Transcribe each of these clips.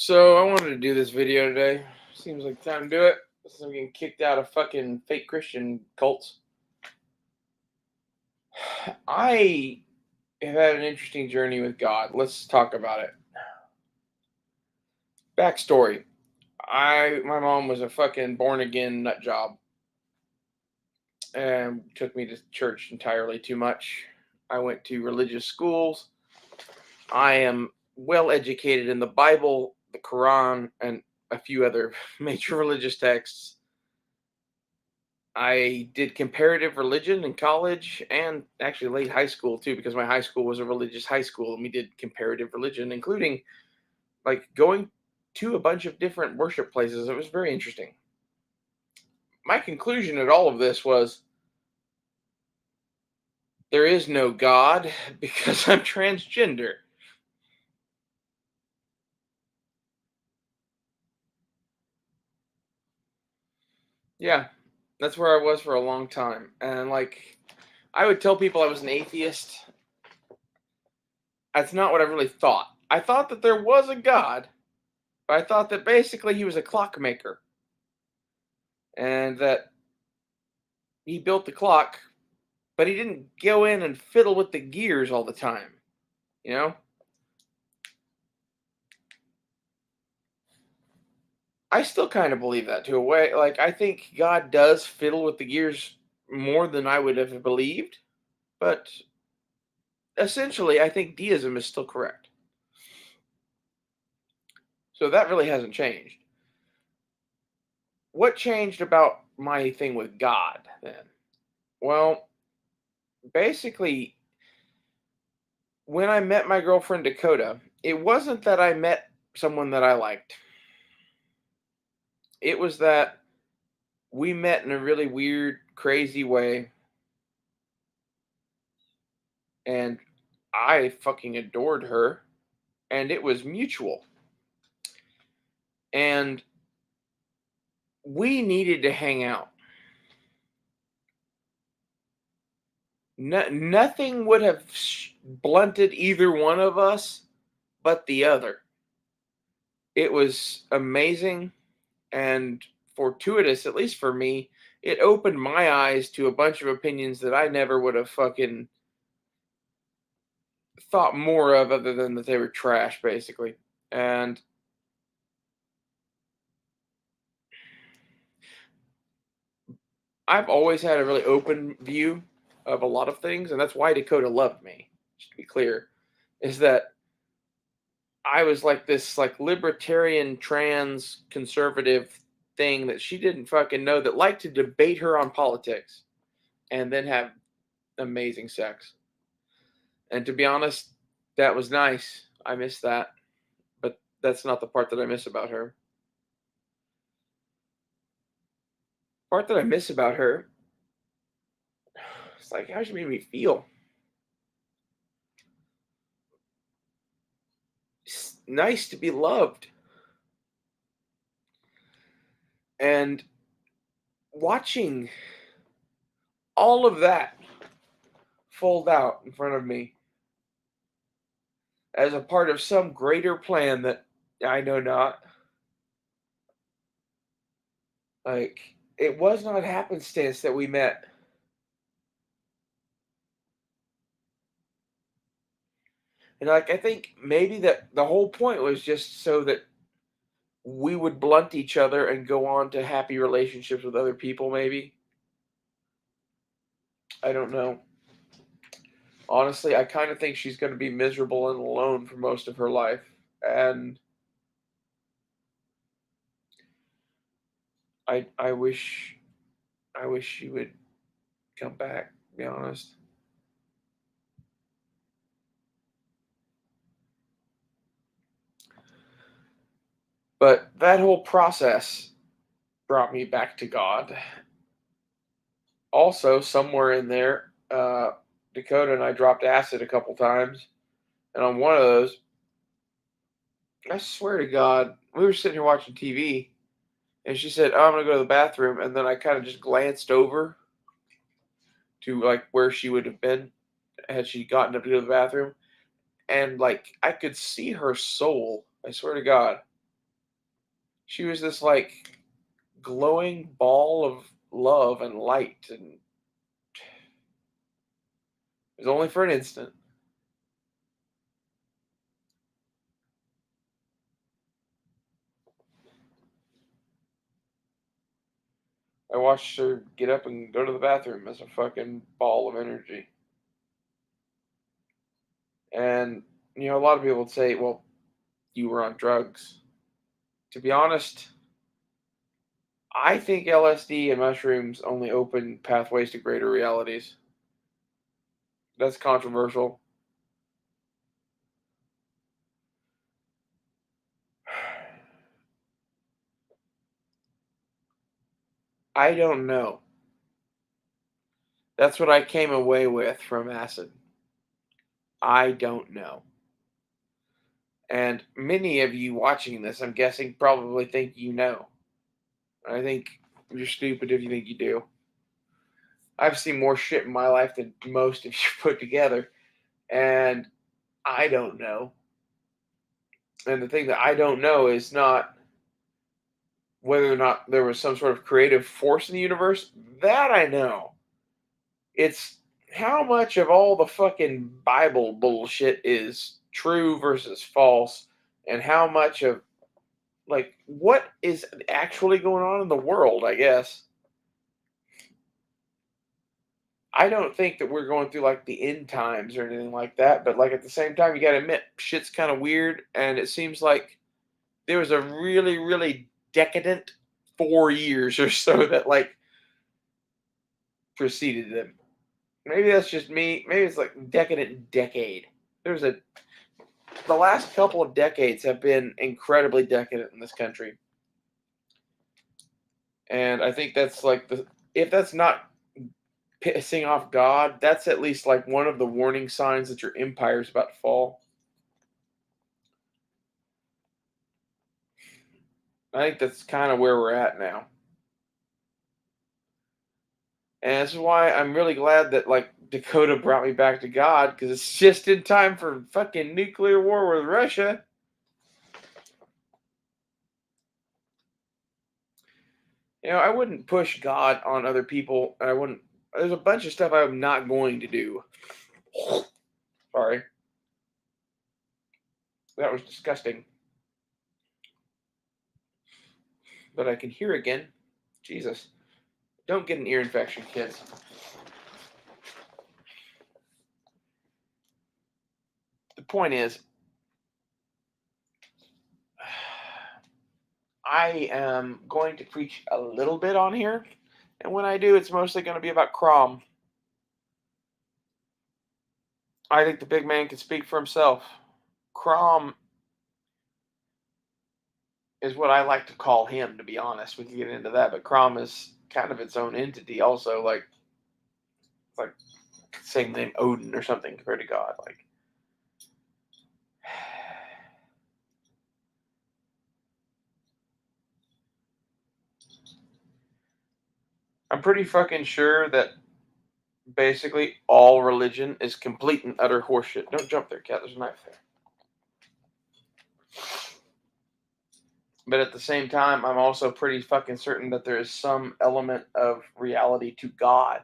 So I wanted to do this video today. Seems like time to do it. Since I'm getting kicked out of fucking fake Christian cults. I have had an interesting journey with God. Let's talk about it. Backstory. My mom was a fucking born again nut job and took me to church entirely too much. I went to religious schools. I am well educated in the Bible, the Quran, and a few other major religious texts. I did comparative religion in college and actually late high school too, because my high school was a religious high school and we did comparative religion, including like going to a bunch of different worship places. It was very interesting. My conclusion at all of this was there is no God because I'm transgender. Yeah, that's where I was for a long time. And like, I would tell people I was an atheist. That's not what I really thought. I thought that there was a God, but I thought that basically he was a clockmaker and that he built the clock, but he didn't go in and fiddle with the gears all the time, you know? I still kind of believe that to a way. Like, I think God does fiddle with the gears more than I would have believed, but essentially, I think deism is still correct. So that really hasn't changed. What changed about my thing with God then? Well, basically, when I met my girlfriend Dakota, it wasn't that I met someone that I liked. It was that we met in a really weird, crazy way, and I fucking adored her, and it was mutual. And we needed to hang out. Nothing would have blunted either one of us but the other. It was amazing and fortuitous, at least for me. It opened my eyes to a bunch of opinions that I never would have fucking thought more of other than that they were trash, basically. And I've always had a really open view of a lot of things, and that's why Dakota loved me. Just to be clear, is that I was like this like libertarian trans conservative thing that she didn't fucking know that liked to debate her on politics and then have amazing sex. And to be honest, that was nice. I miss that, but that's not the part that I miss about her. Part that I miss about her, it's like how she made me feel. It's nice to be loved. And watching all of that fold out in front of me as a part of some greater plan that I know not. Like, it was not happenstance that we met. And like I think maybe that the whole point was just so that we would blunt each other and go on to happy relationships with other people, maybe. I don't know. Honestly, I kind of think she's going to be miserable and alone for most of her life. And I wish she would come back, to be honest. But that whole process brought me back to God. Also, somewhere in there, Dakota and I dropped acid a couple times. And on one of those, I swear to God, we were sitting here watching TV, and she said, "Oh, I'm gonna go to the bathroom," and then I kind of just glanced over to like where she would have been had she gotten up to go to the bathroom, and like I could see her soul. I swear to God, She was this like glowing ball of love and light, and it was only for an instant. I watched her get up and go to the bathroom as a fucking ball of energy. And, a lot of people would say, well, you were on drugs. To be honest, I think LSD and mushrooms only open pathways to greater realities. That's controversial. I don't know. That's what I came away with from acid. I don't know. And many of you watching this, I'm guessing, probably think you know. I think you're stupid if you think you do. I've seen more shit in my life than most of you put together, and I don't know. And the thing that I don't know is not whether or not there was some sort of creative force in the universe. That I know. It's how much of all the fucking Bible bullshit is true versus false, and how much of, like, what is actually going on in the world, I guess. I don't think that we're going through like the end times or anything like that, but like at the same time, you got to admit shit's kind of weird, and it seems like there was a really, really decadent 4 years or so that like preceded them. Maybe that's just me. Maybe it's like decadent decade. There's a The last couple of decades have been incredibly decadent in this country, and I think that's like the if that's not pissing off God, that's at least like one of the warning signs that your empire's about to fall. I think that's kind of where we're at now. And this is why I'm really glad that like Dakota brought me back to God, because it's just in time for fucking nuclear war with Russia. I wouldn't push God on other people. And I wouldn't. There's a bunch of stuff I'm not going to do. Sorry, that was disgusting. But I can hear again. Jesus, don't get an ear infection, kids. The point is, I am going to preach a little bit on here, and when I do, it's mostly going to be about Crom. I think the big man can speak for himself. Crom is what I like to call him, to be honest. We can get into that, but Crom is kind of its own entity, also. Like saying the name Odin or something compared to God. Like, I'm pretty fucking sure that basically all religion is complete and utter horseshit. Don't jump there, cat. There's a knife there. But at the same time, I'm also pretty fucking certain that there is some element of reality to God.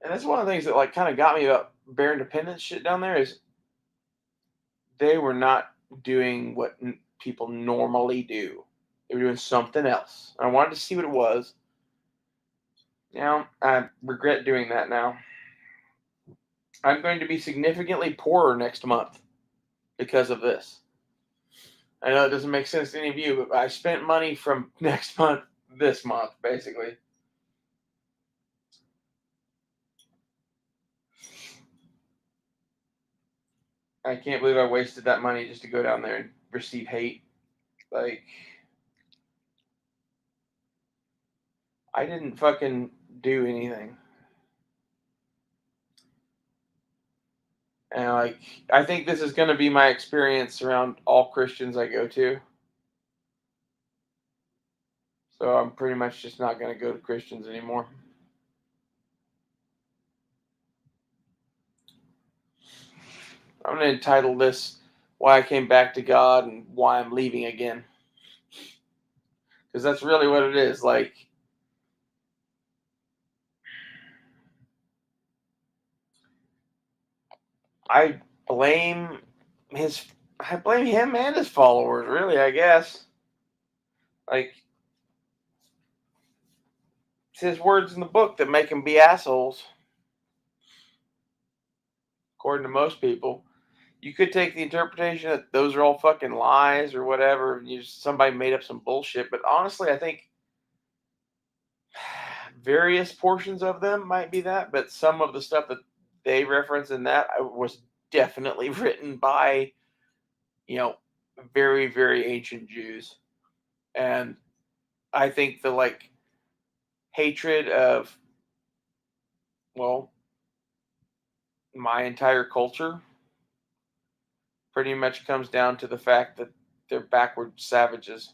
And that's one of the things that like kind of got me about Bear Independence shit down there is they were not doing what people normally do. They were doing something else. I wanted to see what it was. I regret doing that now. I'm going to be significantly poorer next month because of this. I know it doesn't make sense to any of you, but I spent money from next month this month, basically. I can't believe I wasted that money just to go down there and receive hate. Like, I didn't fucking do anything. And, like, I think this is going to be my experience around all Christians I go to. So I'm pretty much just not going to go to Christians anymore. I'm going to entitle this why I came back to God and why I'm leaving again. Because that's really what it is. Like, I blame his, I blame him and his followers, really, I guess. Like, it's his words in the book that make him be assholes, according to most people. You could take the interpretation that those are all fucking lies or whatever. Somebody made up some bullshit. But honestly, I think various portions of them might be that. But some of the stuff that they reference in that was definitely written by, you know, very, very ancient Jews. And I think the like hatred of, well, my entire culture pretty much comes down to the fact that they're backward savages.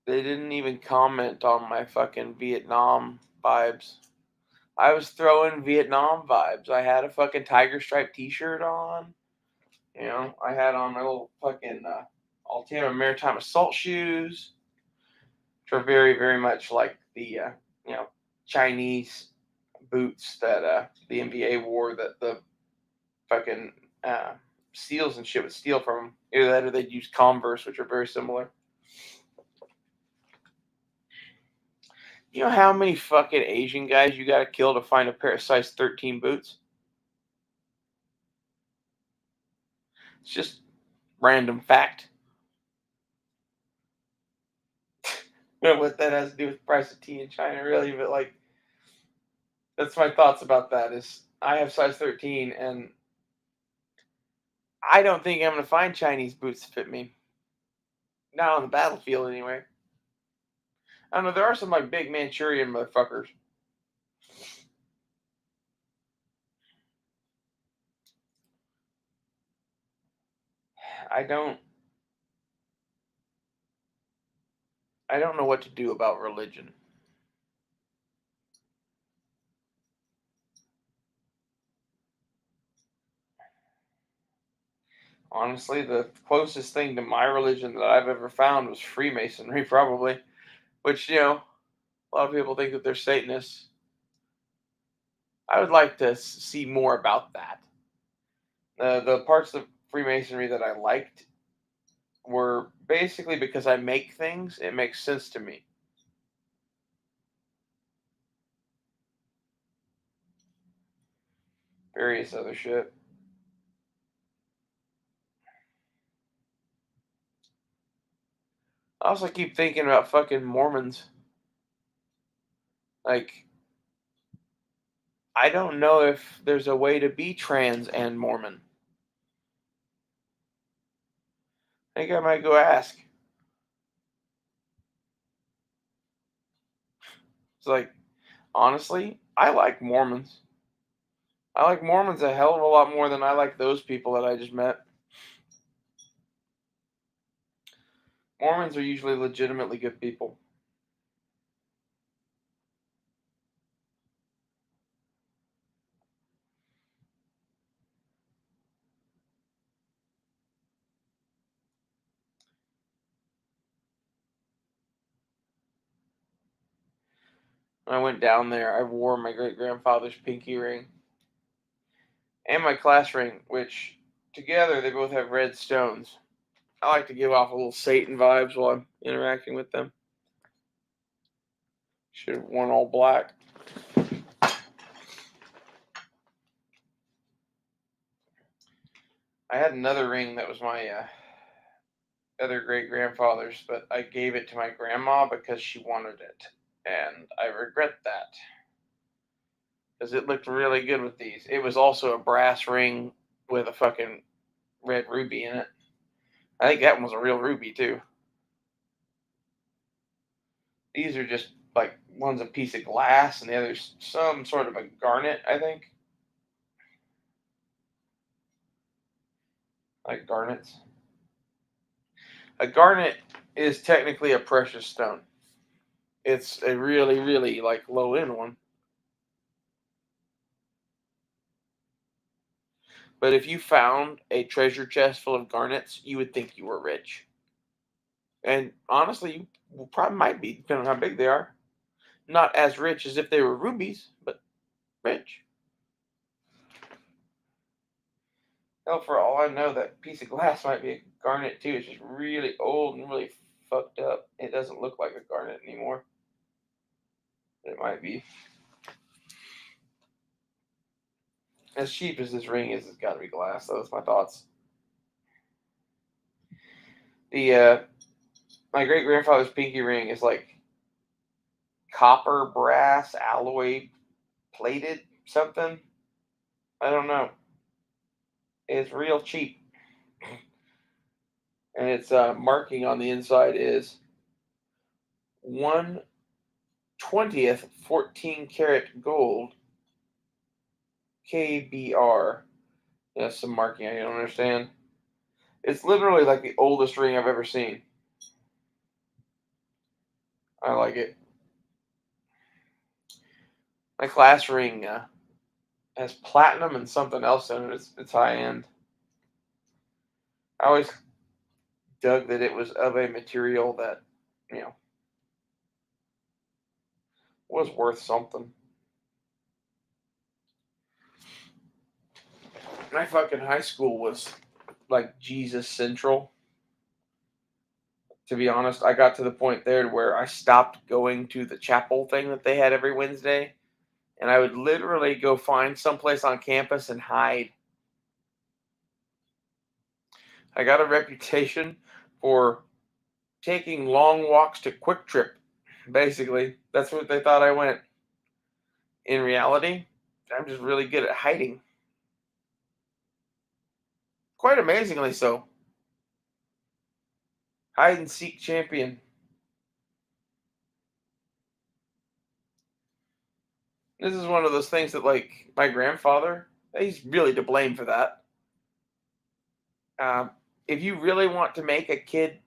They didn't even comment on my fucking Vietnam vibes. I was throwing Vietnam vibes. I had a fucking tiger stripe T-shirt on. You know, I had on my little fucking Altima Maritime Assault shoes, which are very, very much like the you know, Chinese boots that the NBA wore that the fucking SEALs and shit would steal from them. Either that or they'd use Converse, which are very similar. You know how many fucking Asian guys you gotta kill to find a pair of size 13 boots? It's just random fact. I don't know what that has to do with the price of tea in China, really, but like, that's my thoughts about that. Is I have size 13, and I don't think I'm gonna find Chinese boots to fit me. Not on the battlefield, anyway. I don't know. There are some like big Manchurian motherfuckers. I don't. I don't know what to do about religion. Honestly, the closest thing to my religion that I've ever found was Freemasonry, probably. Which, you know, a lot of people think that they're Satanists. I would like to see more about that. The parts of Freemasonry that I liked were basically because I make things, it makes sense to me. Various other shit. I also keep thinking about fucking Mormons. Like, I don't know if there's a way to be trans and Mormon. I think I might go ask. It's like, honestly, I like Mormons. I like Mormons a hell of a lot more than I like those people that I just met. Mormons are usually legitimately good people. When I went down there, I wore my great grandfather's pinky ring and my class ring, which together they both have red stones. I like to give off a little Satan vibes while I'm interacting with them. Should have worn all black. I had another ring that was my other great grandfather's, but I gave it to my grandma because she wanted it, and I regret that because it looked really good with these. It was also a brass ring with a fucking red ruby in it. I think that one was a real ruby too. These are just like one's a piece of glass and the other's some sort of a garnet, I think. Like garnets. A garnet is technically a precious stone. It's a really, really like low end one. But if you found a treasure chest full of garnets, you would think you were rich. And honestly, you probably might be, depending on how big they are. Not as rich as if they were rubies, but rich. Hell, for all I know, that piece of glass might be a garnet too. It's just really old and really fucked up. It doesn't look like a garnet anymore. It might be. As cheap as this ring is, it's got to be glass. That's my thoughts. The My great grandfather's pinky ring is like copper, brass, alloy, plated something. I don't know. It's real cheap, and its marking on the inside is 1/20th 14 karat gold KBR. That's some marking I don't understand. It's literally like the oldest ring I've ever seen. I like it. My class ring has platinum and something else in it. It's high end. I always dug that it was of a material that, you know, was worth something. My fucking high school was like Jesus Central. To be honest, I got to the point there where I stopped going to the chapel thing that they had every Wednesday, and I would literally go find someplace on campus and hide. I got a reputation for taking long walks to Quick Trip. Basically, that's what they thought I went. In reality, I'm just really good at hiding. Quite amazingly so. Hide and seek champion. This is one of those things that, like, my grandfather, he's really to blame for that. Um, if you really want to make a kid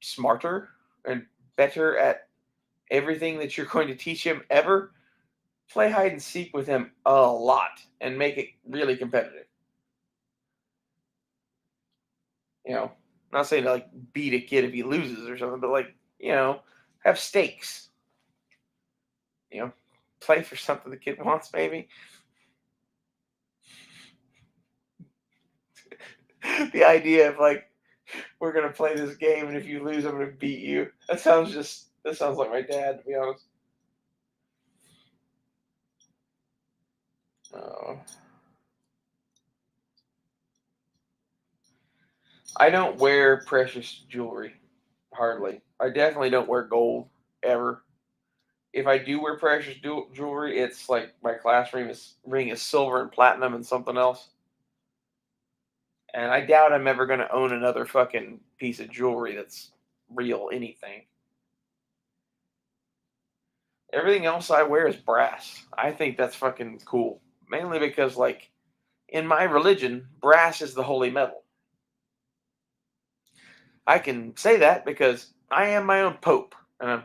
smarter and better at everything that you're going to teach him ever, play hide and seek with him a lot and make it really competitive. You know, not saying to like beat a kid if he loses or something, but like, have stakes. You know, play for something the kid wants, maybe. The idea of like, we're gonna play this game, and if you lose, I'm gonna beat you. That sounds like my dad, to be honest. Uh, I don't wear precious jewelry, hardly. I definitely don't wear gold ever. If I do wear precious jewelry, it's like my class ring is silver and platinum and something else. And I doubt I'm ever going to own another fucking piece of jewelry that's real anything. Everything else I wear is brass. I think that's fucking cool. Mainly because, like, in my religion, brass is the holy metal. I can say that because I am my own pope, and I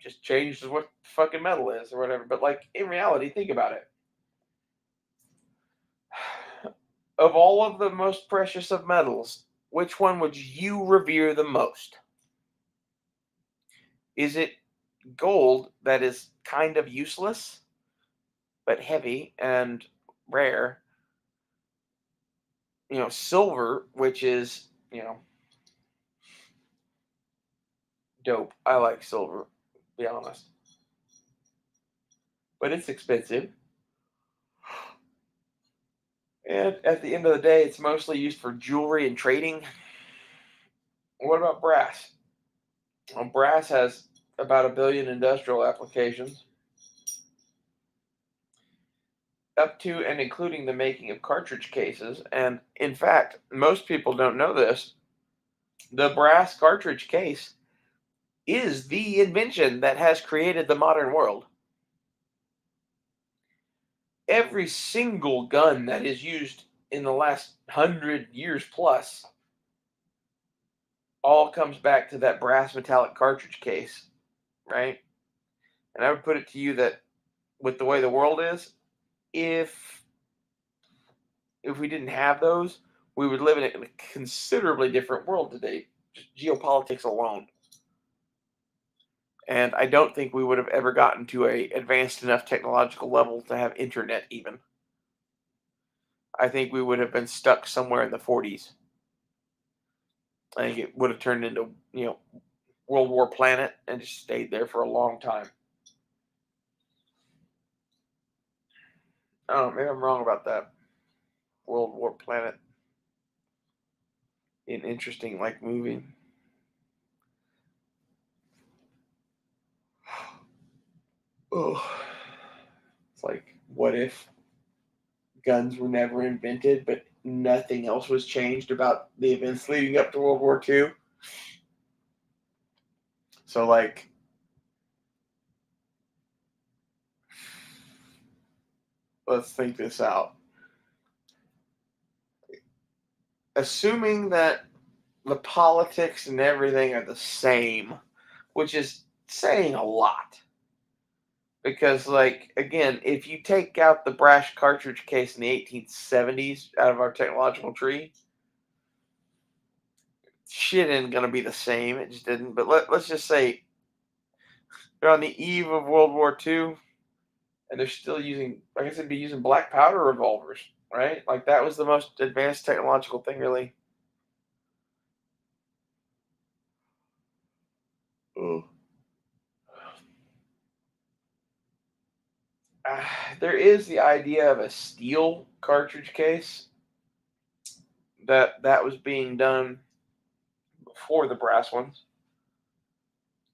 just changed what fucking metal is or whatever. But like in reality, think about it. Of all of the most precious of metals, which one would you revere the most? Is it gold that is kind of useless but heavy and rare? Silver, which is, dope. I like silver, to be honest. But it's expensive. And at the end of the day, it's mostly used for jewelry and trading. What about brass? Well, brass has about a billion industrial applications, up to and including the making of cartridge cases. And in fact, most people don't know this. The brass cartridge case is the invention that has created the modern world. Every single gun that is used in the last 100 years plus all comes back to that brass metallic cartridge case, right? And I would put it to you that with the way the world is, if we didn't have those, we would live in a considerably different world today, just geopolitics alone. And I don't think we would have ever gotten to a advanced enough technological level to have internet even. I think we would have been stuck somewhere in the 40s. I think it would have turned into, World War Planet and just stayed there for a long time. Oh, maybe I'm wrong about that. World War Planet. An interesting movie. Oh, it's like, what if guns were never invented, but nothing else was changed about the events leading up to World War II? So, let's think this out. Assuming that the politics and everything are the same, which is saying a lot. Because, again, if you take out the brass cartridge case in the 1870s out of our technological tree, shit isn't going to be the same. It just didn't. But let's just say they're on the eve of World War II, and they're still using, I guess they'd be using black powder revolvers, right? Like, that was the most advanced technological thing, really. Ugh. There is the idea of a steel cartridge case that was being done before the brass ones.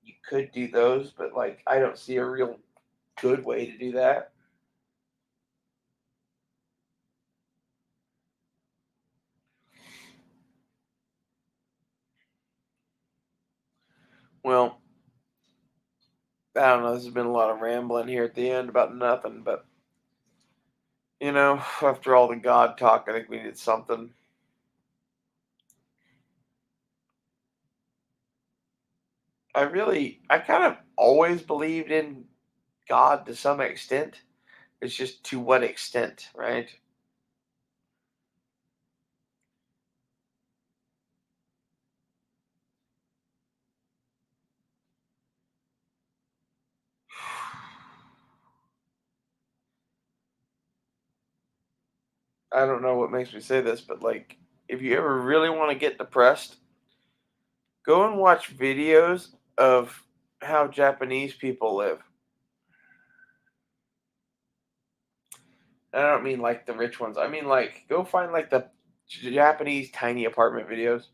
You could do those, but I don't see a real good way to do that. Well, I don't know. This has been a lot of rambling here at the end about nothing, but after all the God talk, I think we needed something. I kind of always believed in God to some extent. It's just to what extent, right? I don't know what makes me say this, but if you ever really want to get depressed, go and watch videos of how Japanese people live. And I don't mean the rich ones. I mean go find the Japanese tiny apartment videos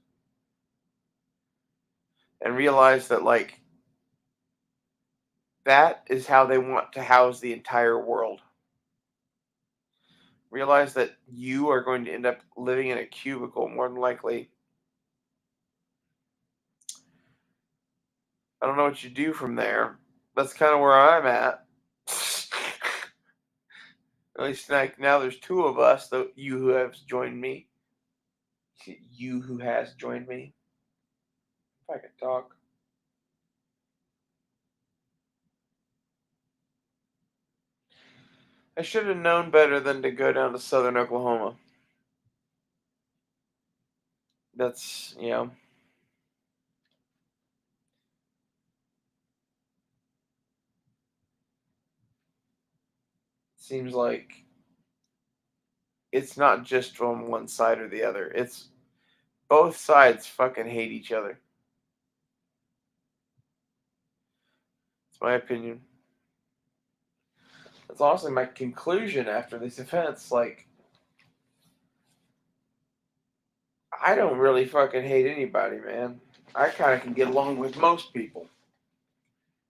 and realize that that is how they want to house the entire world. Realize that you are going to end up living in a cubicle more than likely. I don't know what you do from there. That's kind of where I'm at. At least now there's two of us, though you who have joined me. You who has joined me. If I could talk. I should have known better than to go down to southern Oklahoma. That's, seems like it's not just on one side or the other. It's both sides fucking hate each other. It's my opinion. That's honestly my conclusion after this events. I don't really fucking hate anybody, man. I kind of can get along with most people.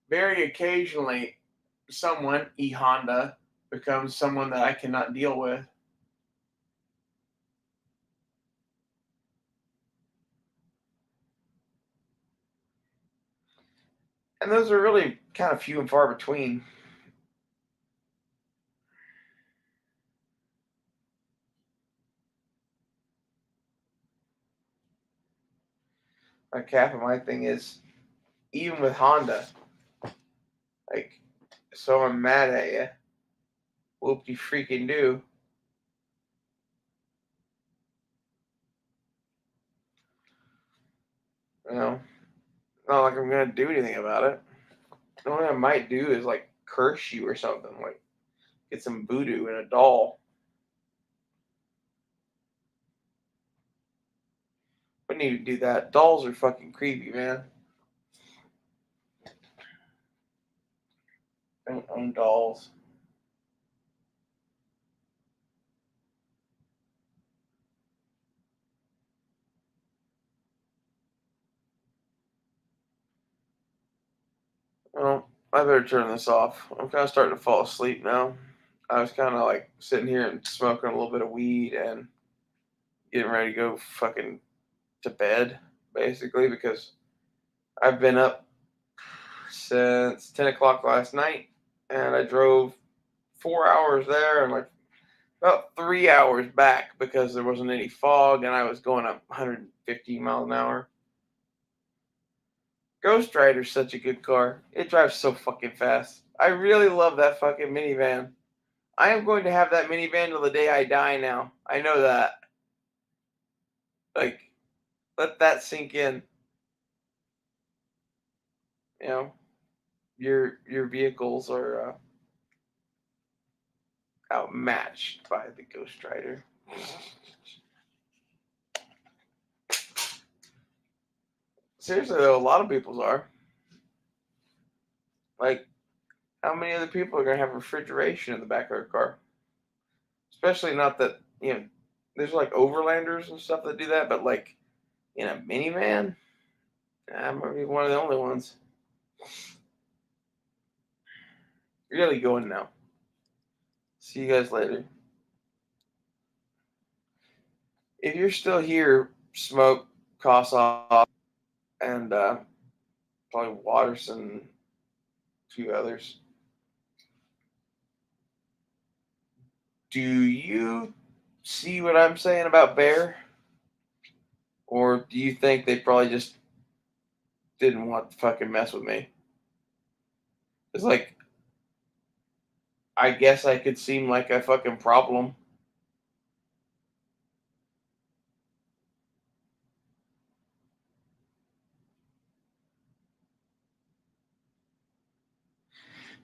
Very occasionally, someone, E Honda, becomes someone that I cannot deal with. And those are really kind of few and far between. my cap and my thing is, even with Honda, like, so I'm mad at you. Whoop you freaking do. You know, not like I'm gonna do anything about it. The only thing I might do is like curse you or something, like get some voodoo in a doll. We need to do that. Dolls are fucking creepy, man. Don't own dolls. Well, I better turn this off. I'm kind of starting to fall asleep now. I was kind of like sitting here and smoking a little bit of weed and getting ready to go fucking to bed, basically, because I've been up since 10 o'clock last night and I drove 4 hours there and like about 3 hours back because there wasn't any fog and I was going up 150 miles an hour. Ghost Rider's such a good car. It drives so fucking fast. I really love that fucking minivan. I am going to have that minivan till the day I die now. I know that. Like, let that sink in. You know, your vehicles are outmatched by the Ghost Rider. Seriously though, a lot of people's are. Like, how many other people are gonna have refrigeration in the back of their car? Especially not that, there's like overlanders and stuff that do that, but like in a minivan, I'm gonna be one of the only ones. Really going now. See you guys later. If you're still here, Smoke, Kossoff, and probably Watterson, a few others. Do you see what I'm saying about Bear? Or do you think they probably just didn't want to fucking mess with me? It's like, I guess I could seem like a fucking problem.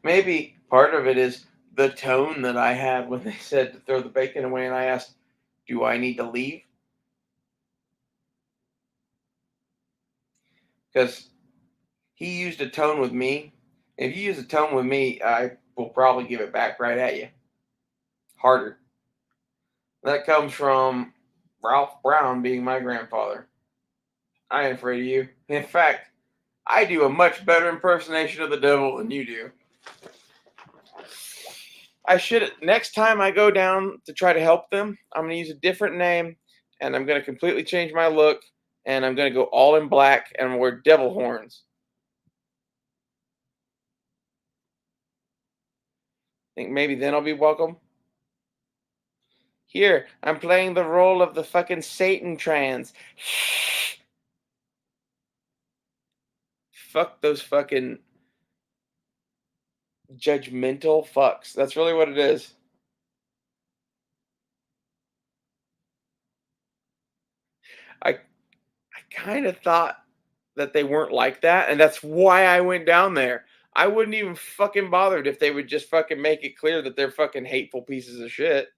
Maybe part of it is the tone that I had when they said to throw the bacon away, and I asked, "Do I need to leave?" Because he used a tone with me. If you use a tone with me, I will probably give it back right at you, harder. That comes from Ralph Brown being my grandfather. I ain't afraid of you. In fact, I do a much better impersonation of the devil than you do. I should next time I go down to try to help them, I'm going to use a different name and I'm going to completely change my look and I'm going to go all in black and wear devil horns. Think maybe then I'll be welcome. Here, I'm playing the role of the fucking Satan trans. Fuck those fucking judgmental fucks. That's really what it is. I kind of thought that they weren't like that, and that's why I went down there. I wouldn't even fucking bothered if they would just fucking make it clear that they're fucking hateful pieces of shit.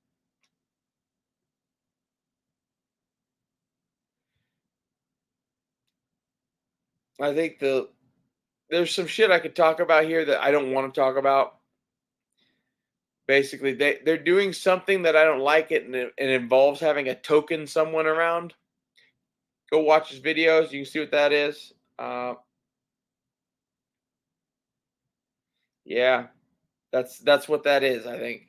I think there's some shit I could talk about here that I don't want to talk about. Basically, they're doing something that I don't like it, and it involves having a token someone around. Go watch his videos. You can see what that is. Yeah, that's what that is. I think.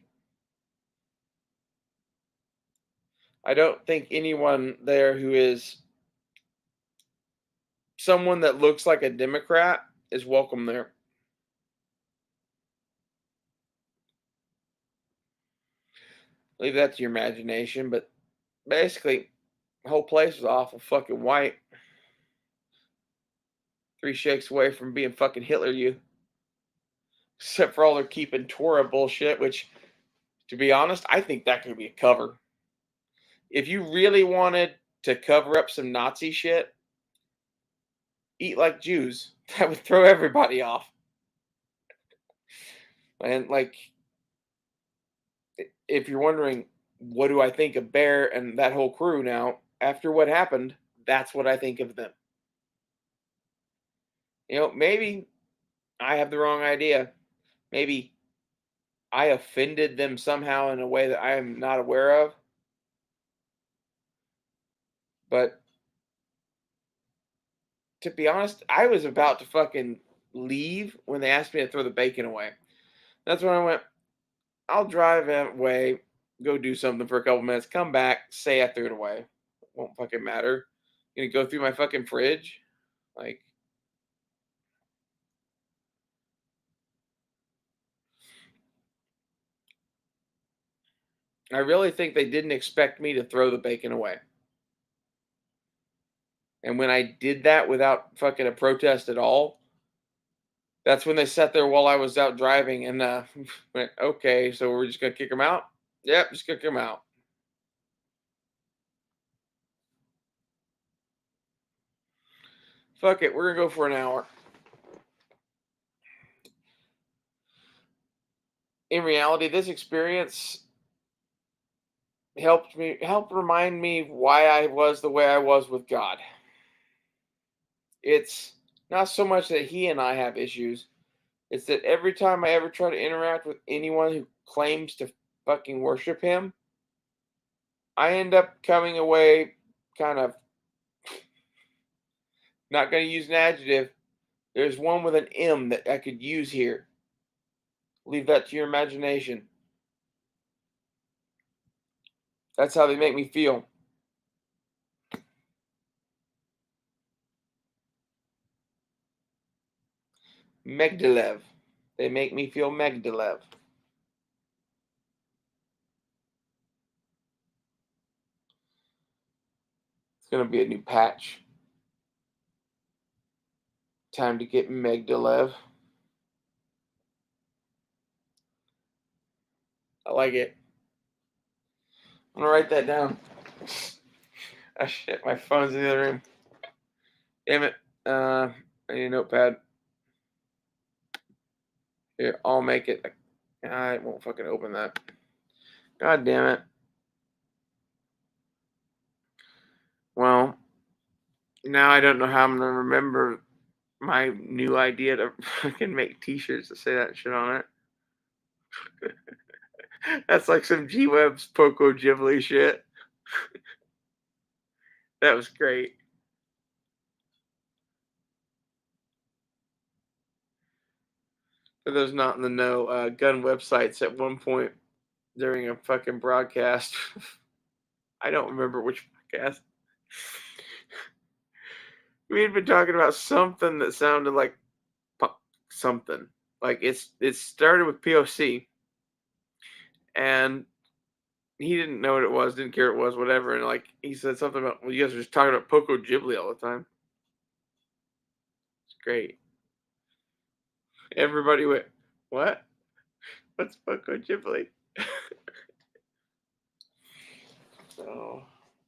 I don't think anyone there who is someone that looks like a Democrat is welcome there. Leave that to your imagination, but basically, the whole place was awful fucking white. 3 shakes away from being fucking Hitler you. Except for all their keeping Torah bullshit, which, to be honest, I think that could be a cover. If you really wanted to cover up some Nazi shit, eat like Jews. That would throw everybody off. And like, if you're wondering, what do I think of Bear and that whole crew now, after what happened, that's what I think of them. Maybe I have the wrong idea. Maybe I offended them somehow in a way that I am not aware of. But to be honest, I was about to fucking leave when they asked me to throw the bacon away. That's when I went, I'll drive away, go do something for a couple minutes, come back, say I threw it away. Won't fucking matter. Gonna go through my fucking fridge? Like, I really think they didn't expect me to throw the bacon away. And when I did that without fucking a protest at all, that's when they sat there while I was out driving and went, okay, so we're just going to kick them out? Yep, just kick them out. Fuck it, we're going to go for an hour. In reality, this experience helped remind me why I was the way I was with God. It's not so much that he and I have issues. It's that every time I ever try to interact with anyone who claims to fucking worship him, I end up coming away kind of, not going to use an adjective. There's one with an M that I could use here. Leave that to your imagination. That's how they make me feel. Megdalev. They make me feel Megdalev. It's going to be a new patch. Time to get Megdalev. I like it. I'm going to write that down. Ah, shit, my phone's in the other room. Damn it. I need a notepad. Here, I'll make it. I won't fucking open that. God damn it. Well, now I don't know how I'm going to remember my new idea to fucking make t-shirts to say that shit on it. That's like some G-Web's Poco Ghibli shit. That was great. For those not in the know, gun websites at one point during a fucking broadcast, I don't remember which podcast, we had been talking about something that sounded like something. Like it started with POC, and he didn't know what it was, didn't care what it was, whatever. And like he said something about, well, you guys are just talking about Poco Ghibli all the time. It's great. Everybody went, what? What's Poco Ghibli? So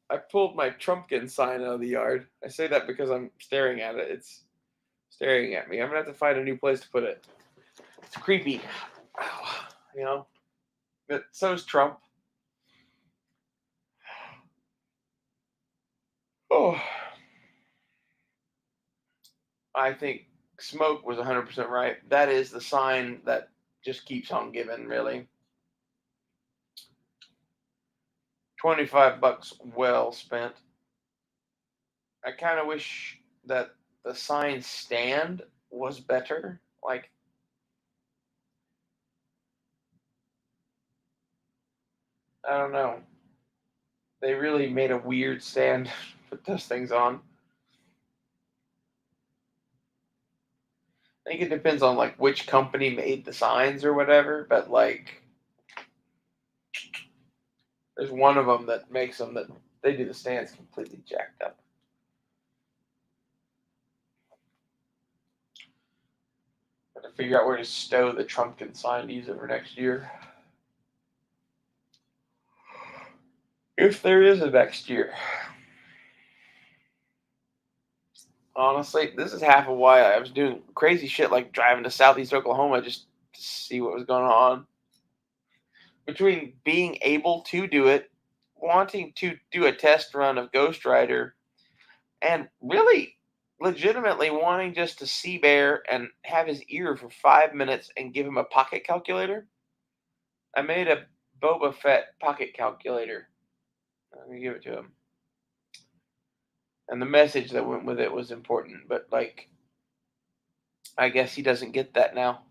I pulled my Trumpkin sign out of the yard. I say that because I'm staring at it. It's staring at me. I'm gonna have to find a new place to put it. It's creepy, you know. But so's Trump. Oh, I think Smoke was 100% right. That is the sign that just keeps on giving, really. $25 well spent. I kind of wish that the sign stand was better. Like, I don't know. They really made a weird stand to put those things on. I think it depends on like which company made the signs or whatever, but like there's one of them that makes them that they do the stands completely jacked up. figure out where to stow the Trumpkin sign to use it for next year. If there is a next year. Honestly, this is half of why I was doing crazy shit like driving to Southeast Oklahoma just to see what was going on. Between being able to do it, wanting to do a test run of Ghost Rider, and really legitimately wanting just to see Bear and have his ear for 5 minutes and give him a pocket calculator, I made a Boba Fett pocket calculator. Let me give it to him. And the message that went with it was important, but like, I guess he doesn't get that now.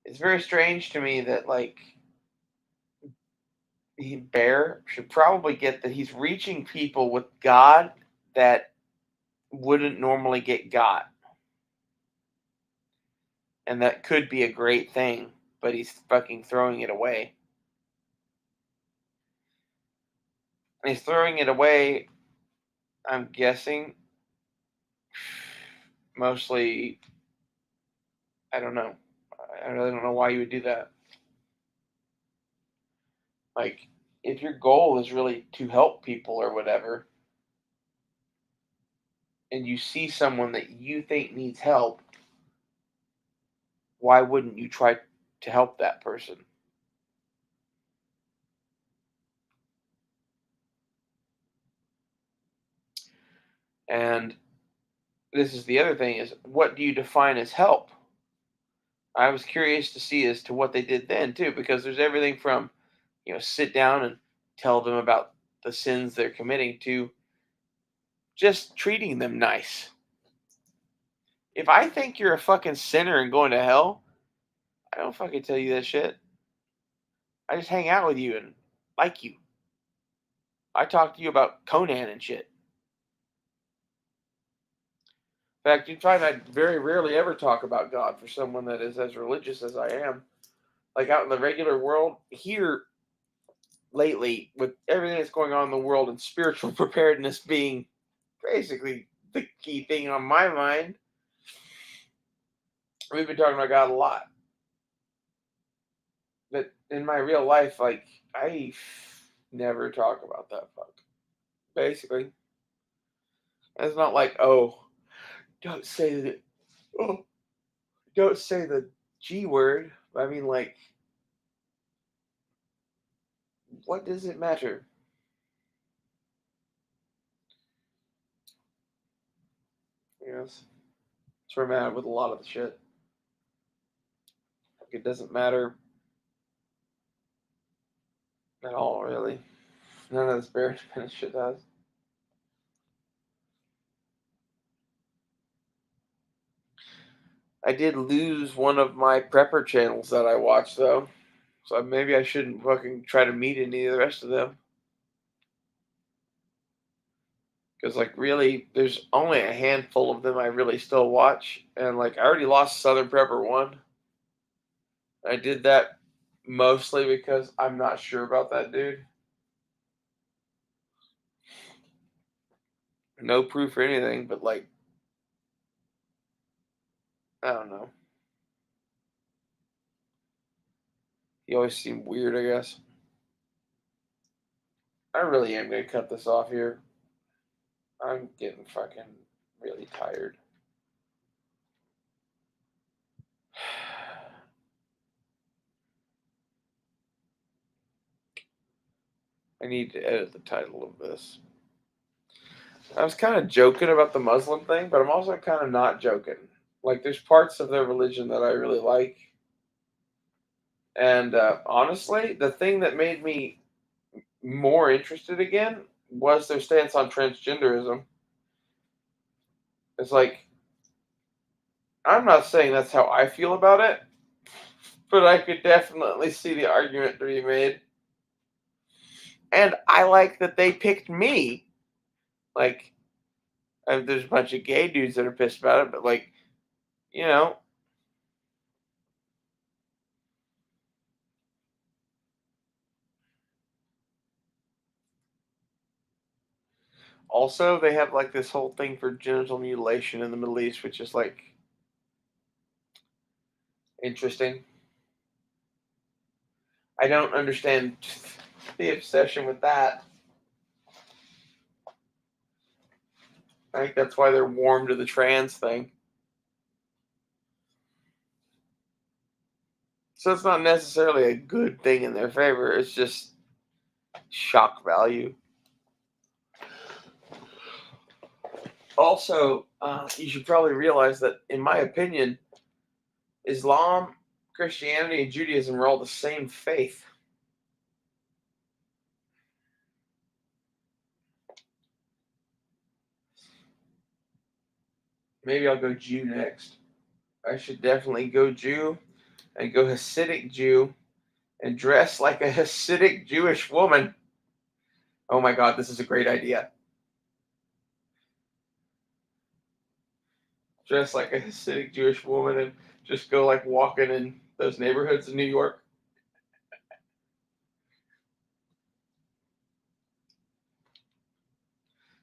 It's very strange to me that like Bear should probably get that he's reaching people with God that wouldn't normally get got. And that could be a great thing, but he's fucking throwing it away. And he's throwing it away, I'm guessing, mostly, I don't know. I really don't know why you would do that. Like, if your goal is really to help people or whatever, and you see someone that you think needs help, why wouldn't you try to help that person? And this is the other thing is, what do you define as help? I was curious to see as to what they did then too, because there's everything from, sit down and tell them about the sins they're committing to just treating them nice. If I think you're a fucking sinner and going to hell, I don't fucking tell you that shit. I just hang out with you and like you. I talk to you about Conan and shit. In fact, you find I very rarely ever talk about God for someone that is as religious as I am. Like out in the regular world, here lately, with everything that's going on in the world and spiritual preparedness being basically the key thing on my mind, we've been talking about God a lot. But in my real life, like, I never talk about that fuck. Basically. It's not like, oh, don't say the oh, don't say the G word. I mean, like, what does it matter? Yes. That's where I'm at with a lot of the shit. Like, it doesn't matter at all, really. None of this bare independent shit does. I did lose one of my prepper channels that I watched, though. So maybe I shouldn't fucking try to meet any of the rest of them. Because, like, really, there's only a handful of them I really still watch. And, like, I already lost Southern Prepper 1. I did that mostly because I'm not sure about that dude. No proof or anything, but, like, I don't know. He always seemed weird, I guess. I really am going to cut this off here. I'm getting fucking really tired. I need to edit the title of this. I was kind of joking about the Muslim thing, but I'm also kind of not joking. Like, there's parts of their religion that I really like. And honestly, the thing that made me more interested again was their stance on transgenderism. It's like, I'm not saying that's how I feel about it, but I could definitely see the argument to be made. And I like that they picked me. Like, there's a bunch of gay dudes that are pissed about it, but like, you know, Also, they have like this whole thing for genital mutilation in the Middle East, which is like interesting. I don't understand the obsession with that. I think that's why they're warm to the trans thing. So it's not necessarily a good thing in their favor. It's just shock value. Also, you should probably realize that, in my opinion, Islam, Christianity, and Judaism are all the same faith. Maybe I'll go Jew next. I should definitely go Jew and go Hasidic Jew and dress like a Hasidic Jewish woman. Oh my God, this is a great idea. Dress like a Hasidic Jewish woman and just go like walking in those neighborhoods in New York.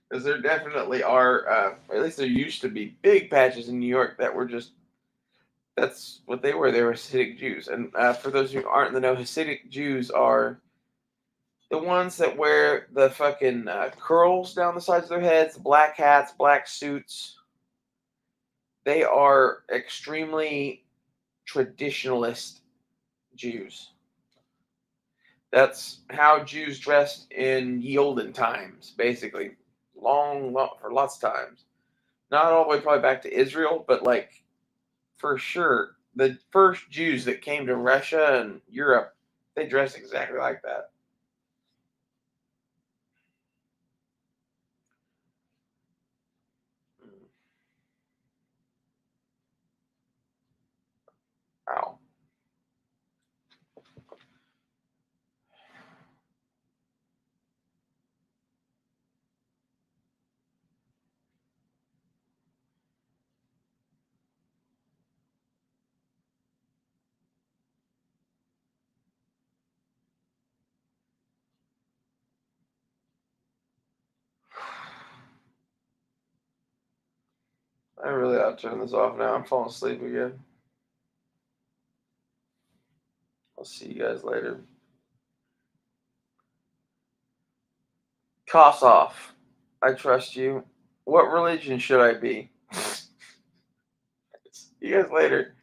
Because there definitely are, at least there used to be big patches in New York that were just, that's what they were. They were Hasidic Jews. And for those who aren't in the know, Hasidic Jews are the ones that wear the fucking curls down the sides of their heads, black hats, black suits. They are extremely traditionalist Jews. That's how Jews dressed in ye olden times, basically. Long, for lots of times. Not all the way probably back to Israel, but like for sure, the first Jews that came to Russia and Europe, they dressed exactly like that. Wow. I really ought to turn this off now. I'm falling asleep again. I'll see you guys later. Kossoff, I trust you. What religion should I be? See you guys later.